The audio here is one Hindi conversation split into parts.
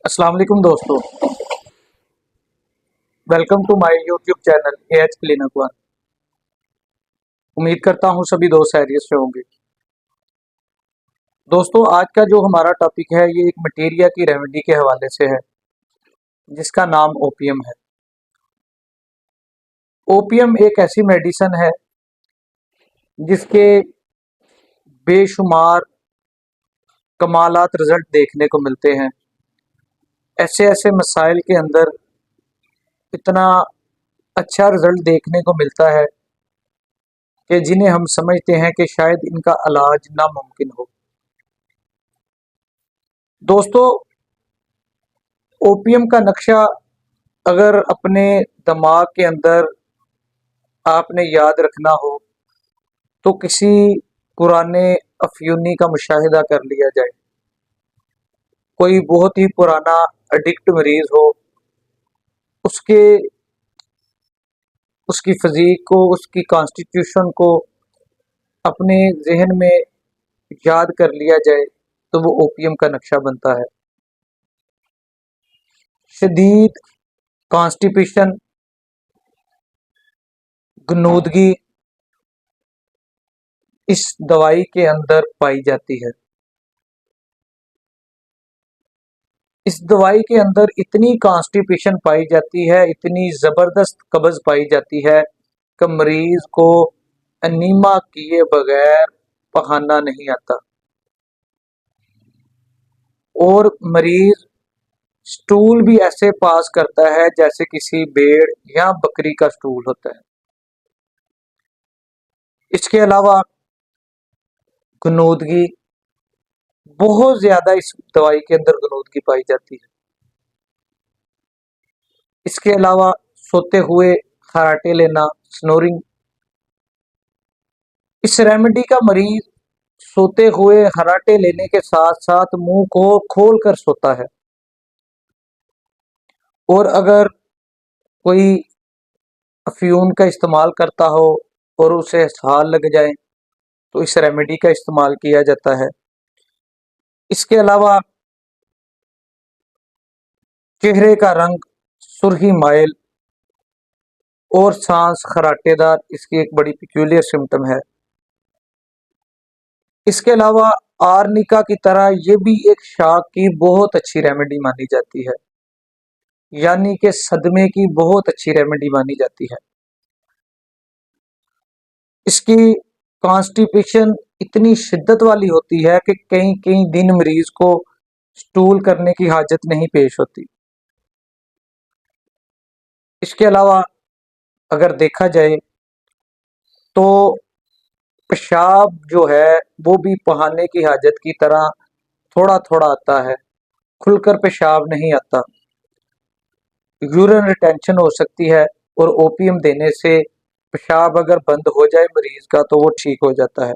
अस्सलाम वालेकुम दोस्तों। Welcome to my YouTube channel AH clinic one. उम्मीद करता हूँ सभी दोस्त खैरियत से होंगे। दोस्तों, आज का जो हमारा टॉपिक है ये एक मटेरिया की रेमेडी के हवाले से है जिसका नाम ओपियम है। ओपियम एक ऐसी मेडिसिन है जिसके बेशुमार कमालात रिजल्ट देखने को मिलते हैं। ऐसे ऐसे मसाइल के अंदर इतना अच्छा रिजल्ट देखने को मिलता है कि जिन्हें हम समझते हैं कि शायद इनका इलाज नामुमकिन हो। दोस्तों, ओपियम का नक्शा अगर अपने दिमाग के अंदर आपने याद रखना हो तो किसी पुराने अफयूनी का मुशाहिदा कर लिया जाए। कोई बहुत ही पुराना एडिक्ट मरीज हो, उसके उसकी फिजीक को, उसकी कॉन्स्टिट्यूशन को अपने जहन में याद कर लिया जाए तो वो ओपियम का नक्शा बनता है। शदीद कॉन्स्टिपेशन, गनूदगी इस दवाई के अंदर पाई जाती है। इस दवाई के अंदर इतनी कॉन्स्टिपेशन पाई जाती है, इतनी ज़बरदस्त कब्ज़ पाई जाती है कि मरीज को अनीमा किए बगैर पखाना नहीं आता और मरीज स्टूल भी ऐसे पास करता है जैसे किसी भेड़ या बकरी का स्टूल होता है। इसके अलावा गनूदगी, बहुत ज्यादा इस दवाई के अंदर गनूदगी पाई जाती है। इसके अलावा सोते हुए खराटे लेना, स्नोरिंग। इस रेमेडी का मरीज सोते हुए खराटे लेने के साथ साथ मुंह को खोल कर सोता है और अगर कोई अफ्यून का इस्तेमाल करता हो और उसे साल लग जाए तो इस रेमेडी का इस्तेमाल किया जाता है। इसके अलावा चेहरे का रंग सुर्खी माइल और सांस खराटेदार इसकी एक बड़ी पिक्यूलियर सिम्टम है। इसके अलावा आर्निका की तरह ये भी एक शाक की बहुत अच्छी रेमेडी मानी जाती है, यानी कि सदमे की बहुत अच्छी रेमेडी मानी जाती है। इसकी कॉन्स्टिपेशन इतनी शिद्दत वाली होती है कि कई कई दिन मरीज को स्टूल करने की हाजत नहीं पेश होती। इसके अलावा अगर देखा जाए तो पेशाब जो है वो भी बहाने की हाजत की तरह थोड़ा थोड़ा आता है, खुलकर पेशाब नहीं आता। यूरिन रिटेंशन हो सकती है और ओपियम देने से पेशाब अगर बंद हो जाए मरीज का तो वो ठीक हो जाता है।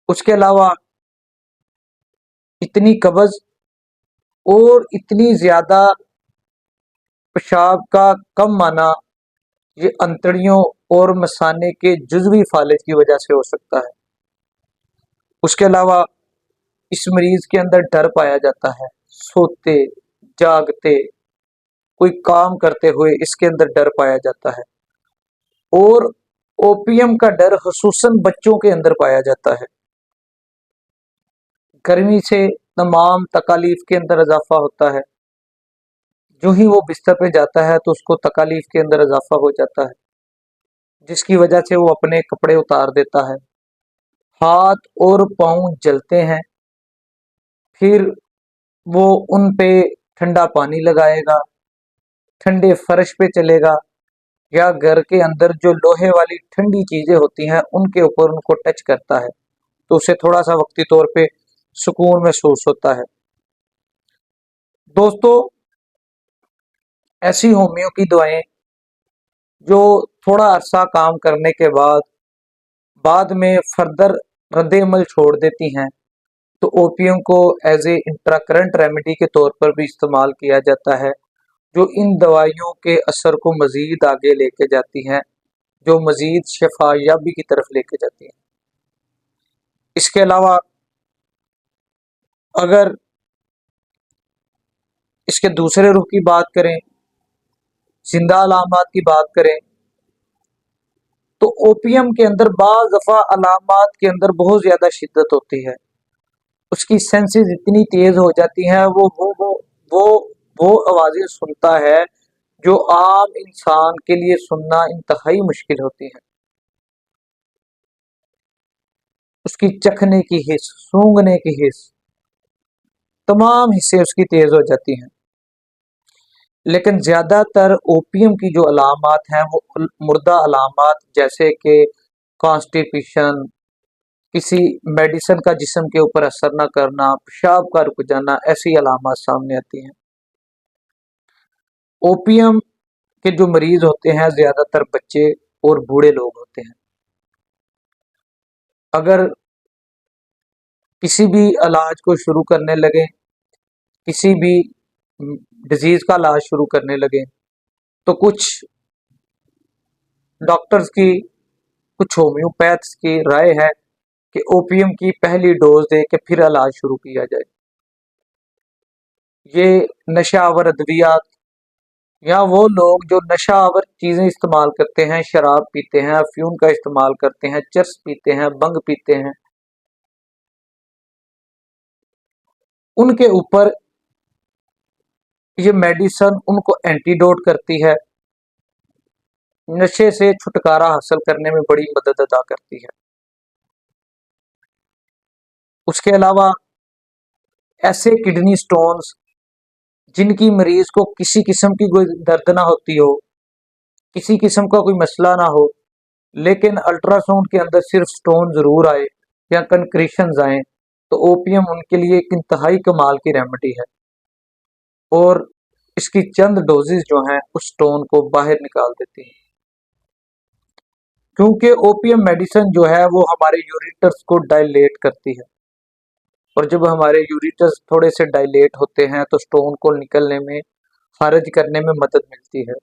उसके अलावा इतनी कब्ज और इतनी ज्यादा पेशाब का कम आना ये अंतड़ियों और मसाने के जुज़वी फालिज की वजह से हो सकता है। उसके अलावा इस मरीज के अंदर डर पाया जाता है, सोते जागते कोई काम करते हुए इसके अंदर डर पाया जाता है और ओपियम का डर खुसूसन बच्चों के अंदर पाया जाता है। गर्मी से तमाम तकालीफ के अंदर इजाफा होता है। जो ही वो बिस्तर पे जाता है तो उसको तकालीफ के अंदर इजाफा हो जाता है, जिसकी वजह से वो अपने कपड़े उतार देता है। हाथ और पाँव जलते हैं, फिर वो उन पे ठंडा पानी लगाएगा, ठंडे फर्श पे चलेगा या घर के अंदर जो लोहे वाली ठंडी चीजें होती हैं उनके ऊपर उनको टच करता है तो उसे थोड़ा सा वक्ती तौर पे सुकून महसूस होता है। दोस्तों, ऐसी होमियो की दवाएं जो थोड़ा अरसा काम करने के बाद में फर्दर रद्द-ए-अमल छोड़ देती हैं तो ओपियम को एज ए इंट्राकरेंट रेमेडी के तौर पर भी इस्तेमाल किया जाता है, जो इन दवाइयों के असर को मजीद आगे लेके जाती हैं, जो मजीद शफायाबी की तरफ लेके जाती हैं। इसके अलावा अगर इसके दूसरे रुख की बात करें, जिंदा अलामात की बात करें, तो ओपीएम के अंदर बाज दफा अलामात के अंदर बहुत ज्यादा शिद्दत होती है। उसकी सेंसेस इतनी तेज हो जाती हैं, वो वो आवाजें सुनता है जो आम इंसान के लिए सुनना इंतहाई मुश्किल होती है। उसकी चखने की हिस्स, सूंघने की हिस्स, तमाम हिस्से उसकी तेज हो जाती हैं। लेकिन ज्यादातर ओपीएम की जो अलामात हैं वो मुर्दा अलामात, जैसे कि कॉन्स्टिपेशन, किसी मेडिसिन का जिस्म के ऊपर असर न करना, पेशाब का रुक जाना, ऐसी अलामात सामने आती हैं। ओपीएम के जो मरीज होते हैं ज्यादातर बच्चे और बूढ़े लोग होते हैं। अगर किसी भी इलाज को शुरू करने लगे, किसी भी डिजीज का इलाज शुरू करने लगे, तो कुछ डॉक्टर्स की, कुछ होम्योपैथ्स की राय है कि ओपीएम की पहली डोज दे के फिर इलाज शुरू किया जाए। ये नशावर अद्वियात या वो लोग जो नशावर चीजें इस्तेमाल करते हैं, शराब पीते हैं, अफ्यूम का इस्तेमाल करते हैं, चरस पीते हैं, बंग पीते हैं, उनके ऊपर ये मेडिसिन उनको एंटीडोट करती है, नशे से छुटकारा हासिल करने में बड़ी मदद अदा करती है। उसके अलावा ऐसे किडनी स्टोन्स जिनकी मरीज को किसी किस्म की कोई दर्द ना होती हो, किसी किस्म का कोई मसला ना हो, लेकिन अल्ट्रासाउंड के अंदर सिर्फ स्टोन जरूर आए या कंक्रीशंस आए, तो ओपीएम उनके लिए एक इंतहाई कमाल की रेमेडी है और इसकी चंद डोजेस जो हैं उस स्टोन को बाहर निकाल देती हैं। क्योंकि ओपीएम मेडिसिन जो है वो हमारे यूरिटर्स को डायलेट करती है, और जब हमारे यूरिटर्स थोड़े से डायलेट होते हैं तो स्टोन को निकलने में, खारिज करने में मदद मिलती है।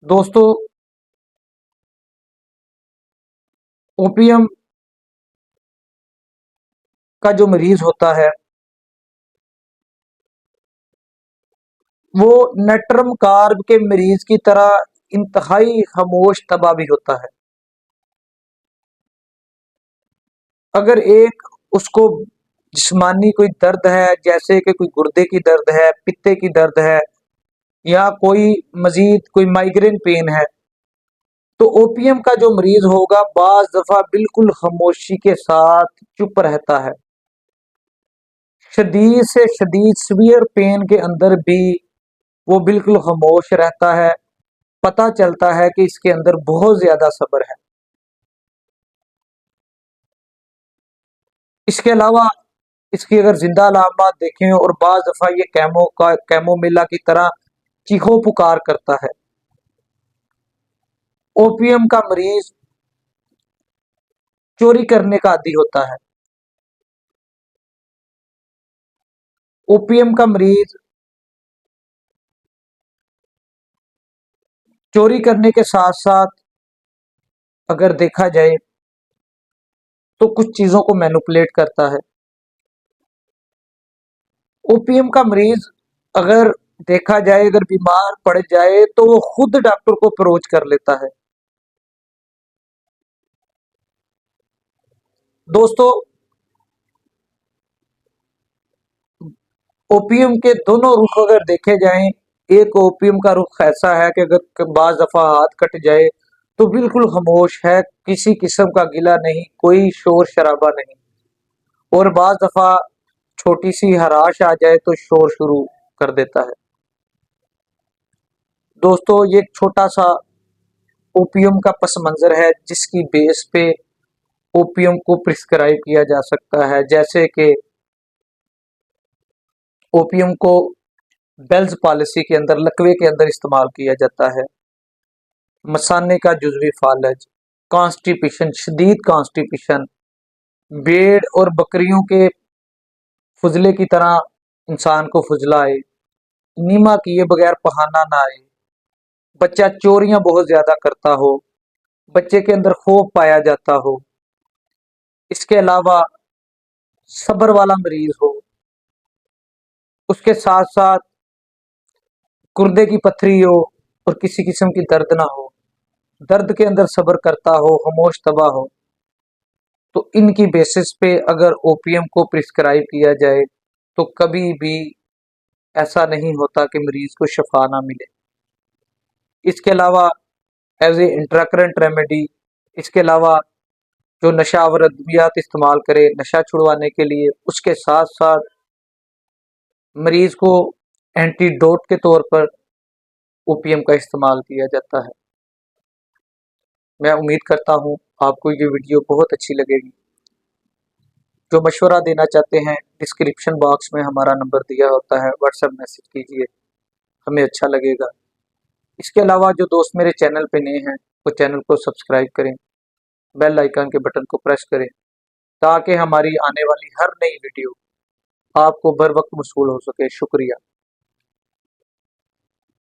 दोस्तों, ओपीएम का जो मरीज होता है वो नेट्रम कार्ब के मरीज की तरह इंतहाई खामोश तबाह होता है। अगर एक उसको जिस्मानी कोई दर्द है, जैसे कि कोई गुर्दे की दर्द है, पित्ते की दर्द है, या कोई मजीद कोई माइग्रेन पेन है, तो ओपीएम का जो मरीज होगा बाज दफा बिल्कुल खामोशी के साथ चुप रहता है। शदीद से शदीद सीवियर पेन के अंदर भी वो बिल्कुल खामोश रहता है। पता चलता है कि इसके अंदर बहुत ज्यादा सब्र है। इसके अलावा इसकी अगर जिंदा अलामत देखें, और बाज दफा ये कैमोमिला की तरह चीखो पुकार करता है। ओपीएम का मरीज चोरी करने का आदी होता है। ओपीएम का मरीज चोरी करने के साथ साथ अगर देखा जाए तो कुछ चीजों को मैनिपुलेट करता है। ओपीएम का मरीज अगर देखा जाए, अगर बीमार पड़ जाए तो वो खुद डॉक्टर को अप्रोच कर लेता है। दोस्तों, ओपीएम के दोनों रुख अगर देखे जाएं, एक ओपीएम का रुख ऐसा है कि अगर बाज दफा हाथ कट जाए तो बिल्कुल खामोश है, किसी किस्म का गिला नहीं, कोई शोर शराबा नहीं, और बाज दफा छोटी सी हराश आ जाए तो शोर शुरू कर देता है। दोस्तों, ये एक छोटा सा ओपीएम का पस मंजर है जिसकी बेस पे ओपीएम को प्रिस्क्राइब किया जा सकता है। जैसे कि ओपीएम को बेल्स पॉलिसी के अंदर, लकवे के अंदर इस्तेमाल किया जाता है। मसाने का जुजवी फालज, कॉन्स्टिपेशन, शदीद कॉन्स्टिपेशन, भेड़ और बकरियों के फुजले की तरह इंसान को फुजला आए, नीमा किए बगैर पहाना ना आए, बच्चा चोरियां बहुत ज्यादा करता हो, बच्चे के अंदर खौफ पाया जाता हो, इसके अलावा सब्र वाला मरीज हो, उसके साथ साथ गुर्दे की पथरी हो और किसी किस्म की दर्द ना हो, दर्द के अंदर सब्र करता हो, खामोश तबाह हो, तो इनकी बेसिस पे अगर ओपीएम को प्रिस्क्राइब किया जाए तो कभी भी ऐसा नहीं होता कि मरीज को शफा ना मिले। इसके अलावा एज ए इंट्राकरेंट रेमेडी, इसके अलावा जो नशावर अद्वियात इस्तेमाल करे नशा छुड़वाने के लिए, उसके साथ साथ मरीज को एंटीडोट के तौर पर ओपीएम का इस्तेमाल किया जाता है। मैं उम्मीद करता हूँ आपको ये वीडियो बहुत अच्छी लगेगी। जो मशवरा देना चाहते हैं डिस्क्रिप्शन बॉक्स में हमारा नंबर दिया होता है, व्हाट्सएप मैसेज कीजिए, हमें अच्छा लगेगा। इसके अलावा जो दोस्त मेरे चैनल पे नए हैं वो चैनल को सब्सक्राइब करें, बेल आइकन के बटन को प्रेस करें ताकि हमारी आने वाली हर नई वीडियो आपको बर वक्त मौसूल हो सके। शुक्रिया।